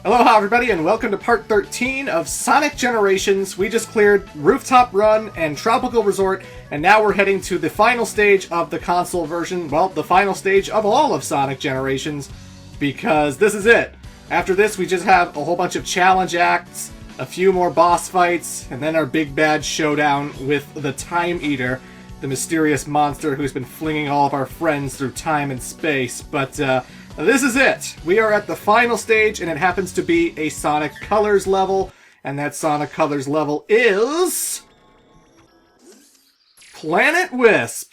Aloha everybody and welcome to part 13 of Sonic Generations. We just cleared Rooftop Run and Tropical Resort, and now we're heading to the final stage of the console version. Well, the final stage of all of Sonic Generations, because this is it. After this, we just have a whole bunch of challenge acts, a few more boss fights, and then our big bad showdown with the Time Eater, the mysterious monster who's been flinging all of our friends through time and space. But this is it. We are at the final stage, and it happens to be a Sonic Colors level, and that Sonic Colors level is Planet Wisp.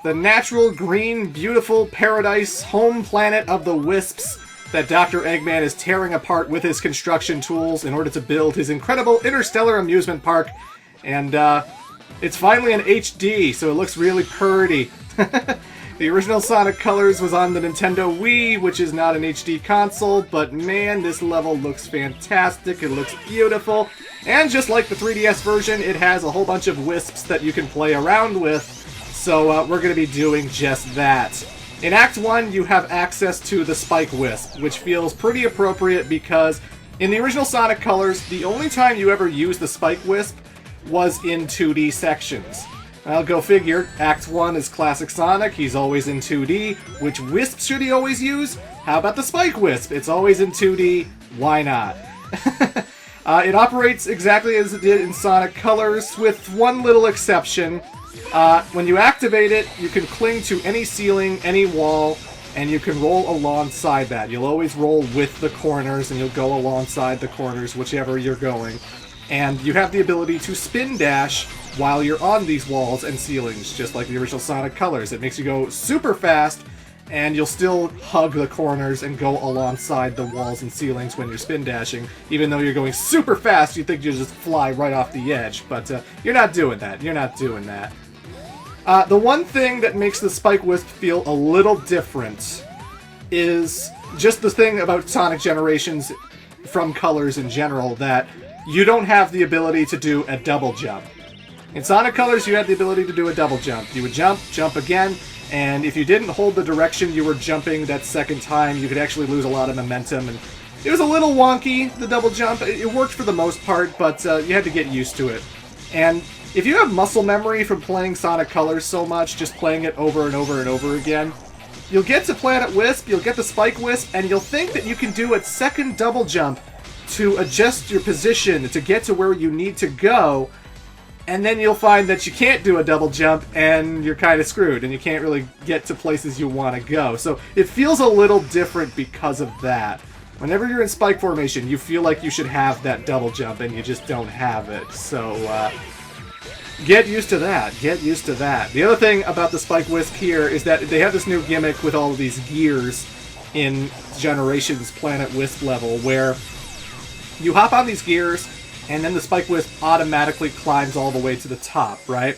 The natural, green, beautiful paradise home planet of the Wisps that Dr. Eggman is tearing apart with his construction tools in order to build his incredible interstellar amusement park. And it's finally in HD, so it looks really pretty. The original Sonic Colors was on the Nintendo Wii, which is not an HD console, but man, this level looks fantastic, it looks beautiful, and just like the 3DS version, it has a whole bunch of wisps that you can play around with, so we're going to be doing just that. In Act 1, you have access to the Spike Wisp, which feels pretty appropriate because in the original Sonic Colors, the only time you ever used the Spike Wisp was in 2D sections. Well, go figure. Act 1 is classic Sonic. He's always in 2D. Which wisp should he always use? How about the Spike Wisp? It's always in 2D. Why not? It operates exactly as it did in Sonic Colors, with one little exception. When you activate it, you can cling to any ceiling, any wall, and you can roll alongside that. You'll always roll with the corners, and you'll go alongside the corners, whichever you're going. And you have the ability to spin dash while you're on these walls and ceilings, just like the original Sonic Colors. It makes you go super fast, and you'll still hug the corners and go alongside the walls and ceilings when you're spin dashing. Even though you're going super fast, you think you'll just fly right off the edge, but you're not doing that. You're not doing that. The one thing that makes the Spike Wisp feel a little different is just the thing about Sonic Generations from Colors in general, that you don't have the ability to do a double jump. In Sonic Colors, you had the ability to do a double jump. You would jump, jump again, and if you didn't hold the direction you were jumping that second time, you could actually lose a lot of momentum, and it was a little wonky, the double jump. It worked for the most part, but you had to get used to it. And if you have muscle memory from playing Sonic Colors so much, just playing it over and over and over again, you'll get to Planet Wisp, you'll get the Spike Wisp, and you'll think that you can do a second double jump to adjust your position to get to where you need to go, and then you'll find that you can't do a double jump and you're kind of screwed and you can't really get to places you want to go. So it feels a little different because of that. Whenever you're in Spike Formation, you feel like you should have that double jump and you just don't have it. So get used to that. Get used to that. The other thing about the Spike Wisp here is that they have this new gimmick with all of these gears in Generations Planet Wisp level, where you hop on these gears, and then the Spike Wisp automatically climbs all the way to the top, right?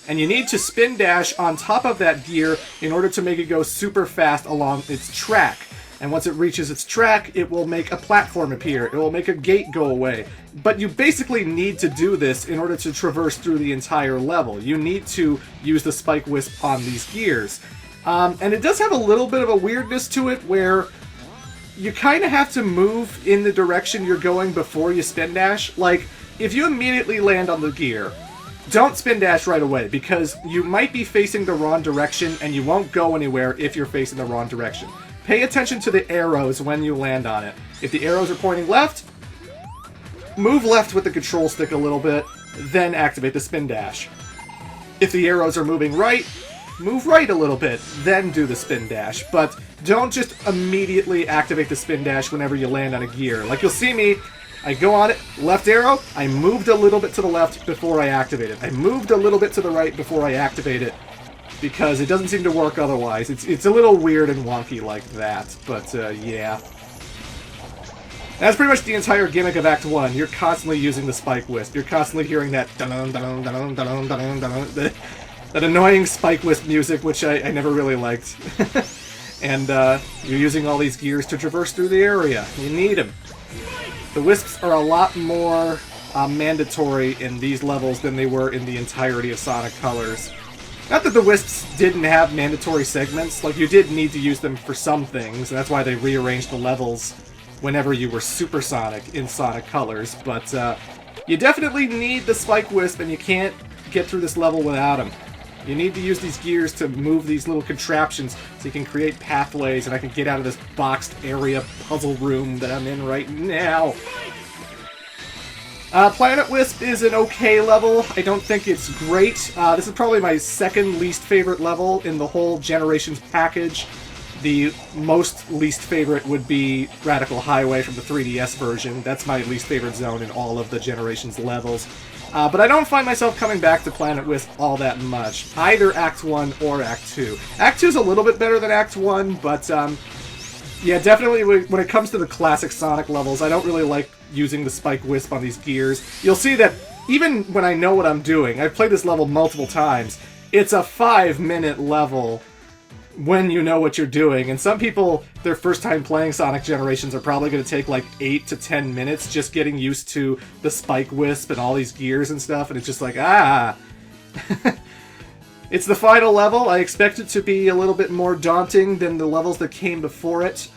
And you need to spin dash on top of that gear in order to make it go super fast along its track. And once it reaches its track, it will make a platform appear. It will make a gate go away. But you basically need to do this in order to traverse through the entire level. You need to use the Spike Wisp on these gears. And it does have a little bit of a weirdness to it, where you kind of have to move in the direction you're going before you spin dash. Like, if you immediately land on the gear, don't spin dash right away, because you might be facing the wrong direction and you won't go anywhere if you're facing the wrong direction. Pay attention to the arrows when you land on it. If the arrows are pointing left, move left with the control stick a little bit, then activate the spin dash. If the arrows are moving right, move right a little bit, then do the spin dash. But don't just immediately activate the spin dash whenever you land on a gear. Like, you'll see me, I go on it, left arrow, I moved a little bit to the left before I activate it. I moved a little bit to the right before I activate it, because it doesn't seem to work otherwise. It's a little weird and wonky like that, but yeah. That's pretty much the entire gimmick of Act 1. You're constantly using the Spike Wisp. You're constantly hearing that that annoying Spike Wisp music, which I never really liked. And you're using all these gears to traverse through the area. You need them. The Wisps are a lot more mandatory in these levels than they were in the entirety of Sonic Colors. Not that the Wisps didn't have mandatory segments, like, you did need to use them for some things, and that's why they rearranged the levels whenever you were Supersonic in Sonic Colors, but you definitely need the Spike Wisp, and you can't get through this level without him. You need to use these gears to move these little contraptions so you can create pathways, and I can get out of this boxed area puzzle room that I'm in right now. Planet Wisp is an okay level. I don't think it's great. This is probably my second least favorite level in the whole Generations package. The most least favorite would be Radical Highway from the 3DS version. That's my least favorite zone in all of the Generations levels. But I don't find myself coming back to Planet Wisp all that much. Either Act 1 or Act 2. Act 2 is a little bit better than Act 1, but yeah, definitely when it comes to the classic Sonic levels, I don't really like using the Spike Wisp on these gears. You'll see that even when I know what I'm doing, I've played this level multiple times, it's a 5-minute level when you know what you're doing. And some people, their first time playing Sonic Generations are probably going to take like 8 to 10 minutes just getting used to the Spike Wisp and all these gears and stuff, and it's just like, ah! It's the final level. I expect it to be a little bit more daunting than the levels that came before it.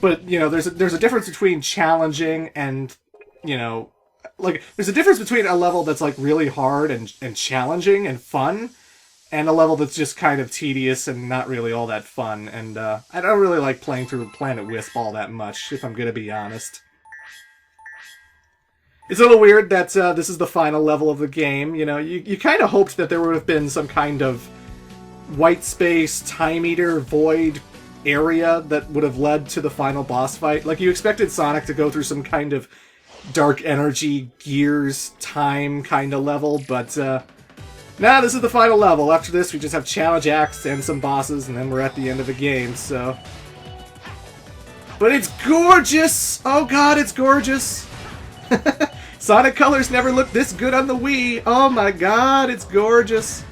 But, you know, there's a difference between challenging and, you know, like, there's a difference between a level that's, like, really hard and challenging and fun, and a level that's just kind of tedious and not really all that fun. And I don't really like playing through Planet Wisp all that much, if I'm gonna be honest. It's a little weird that this is the final level of the game. You know, you kind of hoped that there would have been some kind of white space, time eater, void area that would have led to the final boss fight. Like, you expected Sonic to go through some kind of dark energy, gears, time kind of level, but nah, this is the final level. After this, we just have challenge acts and some bosses, and then we're at the end of the game, so... But it's gorgeous! Oh god, it's gorgeous! Sonic Colors never looked this good on the Wii! Oh my god, it's gorgeous!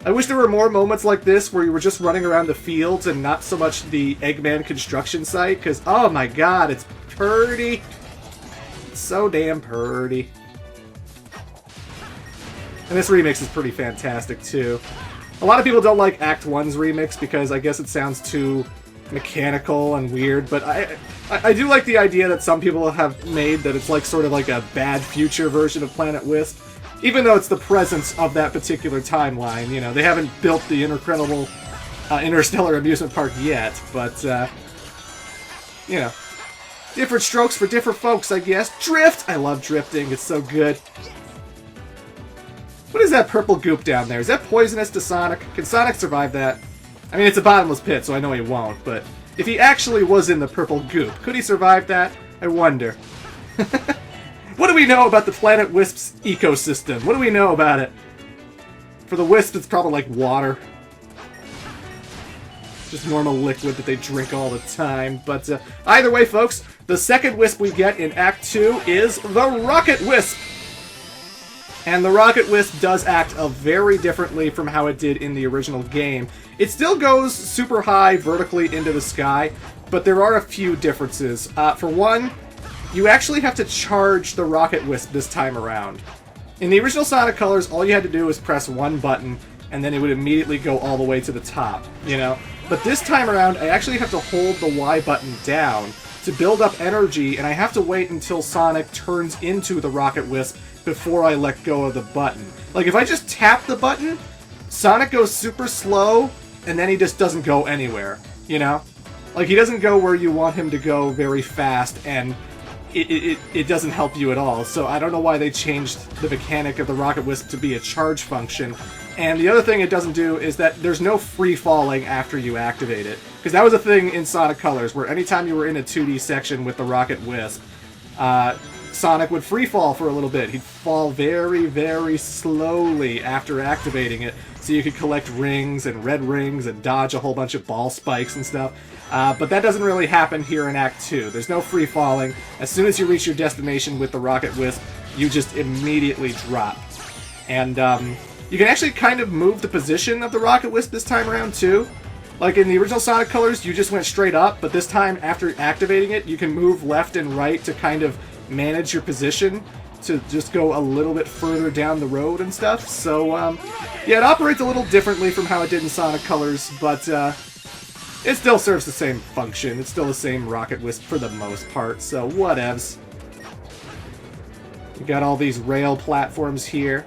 I wish there were more moments like this where you were just running around the fields and not so much the Eggman construction site, because, oh my god, it's purty! It's so damn purty. And this remix is pretty fantastic, too. A lot of people don't like Act 1's remix because I guess it sounds too mechanical and weird, but I do like the idea that some people have made that it's like sort of like a bad future version of Planet Wisp. Even though it's the presence of that particular timeline, you know, they haven't built the incredible interstellar amusement park yet, but, you know, different strokes for different folks, I guess. Drift! I love drifting, it's so good. What is that purple goop down there? Is that poisonous to Sonic? Can Sonic survive that? I mean, it's a bottomless pit, so I know he won't, but if he actually was in the purple goop, could he survive that? I wonder. What do we know about the Planet Wisp's ecosystem? What do we know about it? For the Wisp, it's probably like water. Just normal liquid that they drink all the time. But either way, folks, the second Wisp we get in Act 2 is the Rocket Wisp! And the Rocket Wisp does act very differently from how it did in the original game. It still goes super high vertically into the sky, but there are a few differences. For one, you actually have to charge the Rocket Wisp this time around. In the original Sonic Colors, all you had to do was press one button, and then it would immediately go all the way to the top, you know? But this time around, I actually have to hold the Y button down to build up energy, and I have to wait until Sonic turns into the Rocket Wisp before I let go of the button. Like, if I just tap the button, Sonic goes super slow, and then he just doesn't go anywhere, you know? Like, he doesn't go where you want him to go very fast, and it doesn't help you at all. So I don't know why they changed the mechanic of the Rocket Wisp to be a charge function. And the other thing it doesn't do is that there's no free falling after you activate it. Because that was a thing in Sonic Colors, where anytime you were in a 2D section with the Rocket Wisp, Sonic would free fall for a little bit. He'd fall very, very slowly after activating it, so you could collect rings and red rings and dodge a whole bunch of ball spikes and stuff. But that doesn't really happen here in Act 2. There's no free falling. As soon as you reach your destination with the Rocket Wisp, you just immediately drop. And you can actually kind of move the position of the Rocket Wisp this time around, too. Like in the original Sonic Colors, you just went straight up, but this time, after activating it, you can move left and right to kind of manage your position to just go a little bit further down the road and stuff. So, yeah, it operates a little differently from how it did in Sonic Colors, but It still serves the same function. It's still the same Rocket Wisp for the most part, so whatevs. You got all these rail platforms here.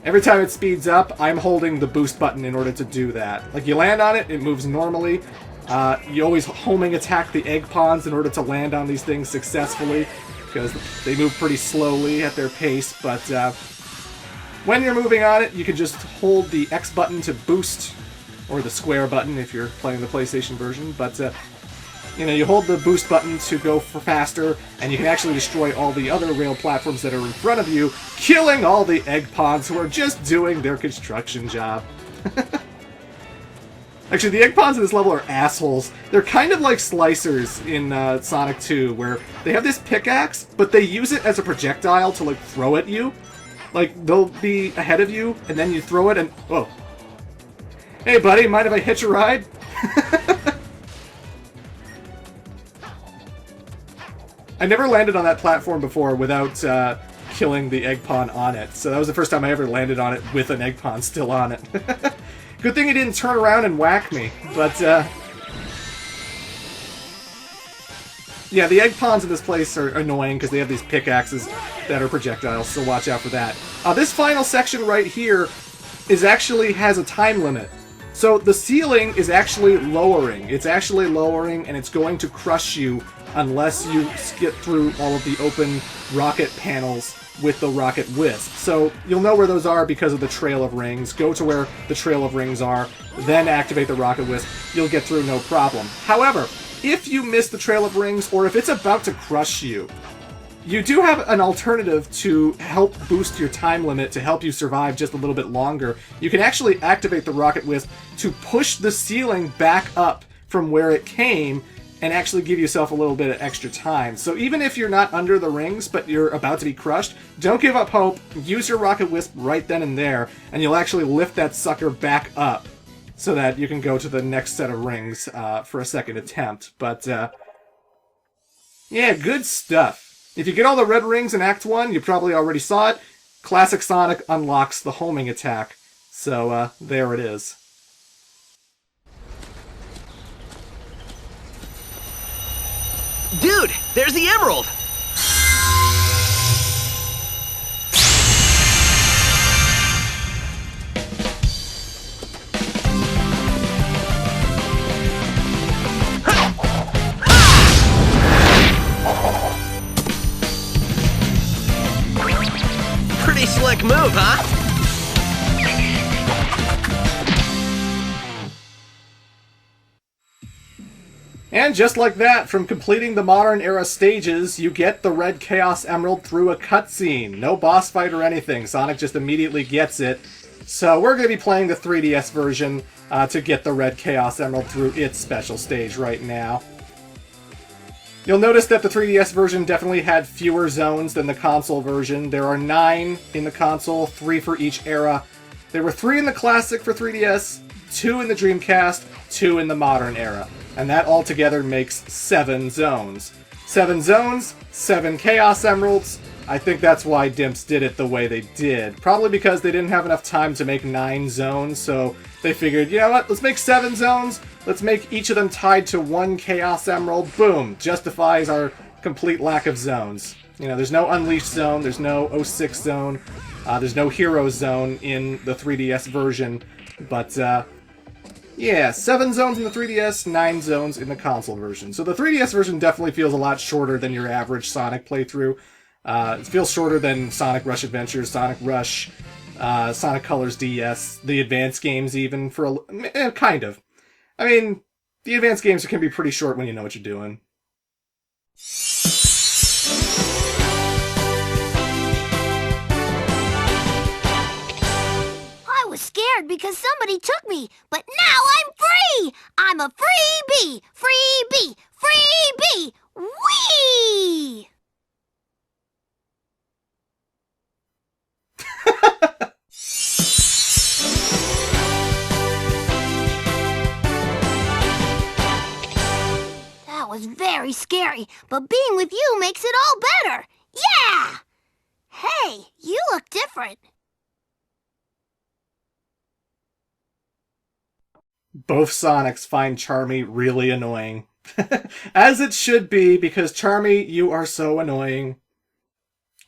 Every time it speeds up, I'm holding the boost button in order to do that. Like, you land on it, it moves normally. You always homing attack the egg ponds in order to land on these things successfully, because they move pretty slowly at their pace, but when you're moving on it, you can just hold the X button to boost, or the square button if you're playing the PlayStation version, but you know, you hold the boost button to go for faster, and you can actually destroy all the other rail platforms that are in front of you, killing all the egg ponds who are just doing their construction job. Actually, the egg ponds in this level are assholes. They're kind of like slicers in Sonic 2, where they have this pickaxe, but they use it as a projectile to, like, throw at you. Like, they'll be ahead of you, and then you throw it and... Whoa. Hey, buddy, mind if I hitch a ride? I never landed on that platform before without killing the egg pond on it, so that was the first time I ever landed on it with an egg pond still on it. Good thing he didn't turn around and whack me, but yeah, the egg ponds in this place are annoying because they have these pickaxes that are projectiles, so watch out for that. This final section right here actually has a time limit. So the ceiling is actually lowering. It's actually lowering, and it's going to crush you unless you skip through all of the open rocket panels with the Rocket Wisp. So you'll know where those are because of the Trail of Rings. Go to where the Trail of Rings are, then activate the Rocket Wisp. You'll get through no problem. However, if you miss the Trail of Rings, or if it's about to crush you, you do have an alternative to help boost your time limit to help you survive just a little bit longer. You can actually activate the Rocket Wisp to push the ceiling back up from where it came and actually give yourself a little bit of extra time. So even if you're not under the rings, but you're about to be crushed, don't give up hope. Use your Rocket Wisp right then and there, and you'll actually lift that sucker back up so that you can go to the next set of rings for a second attempt. But, yeah, good stuff. If you get all the red rings in Act 1, you probably already saw it. Classic Sonic unlocks the homing attack. So, there it is. Dude, there's the emerald! Pretty slick move, huh? And just like that, from completing the Modern Era stages, you get the Red Chaos Emerald through a cutscene. No boss fight or anything. Sonic just immediately gets it. So we're going to be playing the 3DS version to get the Red Chaos Emerald through its special stage right now. You'll notice that the 3DS version definitely had fewer zones than the console version. There are 9 in the console, 3 for each era. There were 3 in the Classic for 3DS, 2 in the Dreamcast, 2 in the Modern Era. And that altogether makes 7 zones. 7 zones, 7 Chaos Emeralds. I think that's why Dimps did it the way they did. Probably because they didn't have enough time to make 9 zones, so they figured, you know what, let's make 7 zones, let's make each of them tied to 1 Chaos Emerald. Boom! Justifies our complete lack of zones. You know, there's no Unleashed zone, there's no 06 zone, there's no Hero zone in the 3DS version, but, yeah, 7 zones in the 3DS, 9 zones in the console version. So the 3DS version definitely feels a lot shorter than your average Sonic playthrough. It feels shorter than Sonic Rush Adventures, Sonic Rush, Sonic Colors DS, the advanced games even, for kind of. I mean, the advanced games can be pretty short when you know what you're doing. I was scared because somebody took me, but now I'm free! I'm a freebie! Freebie! Freebie! Whee! That was very scary, but being with you makes it all better. Yeah! Hey, you look different. Both Sonics find Charmy really annoying. As it should be, because Charmy, you are so annoying.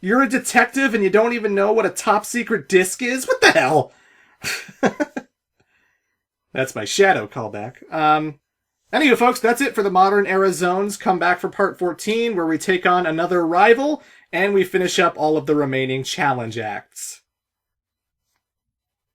You're a detective and you don't even know what a top secret disc is? What the hell? That's my Shadow callback. Anywho, folks, that's it for the Modern Era Zones. Come back for part 14, where we take on another rival, and we finish up all of the remaining challenge acts.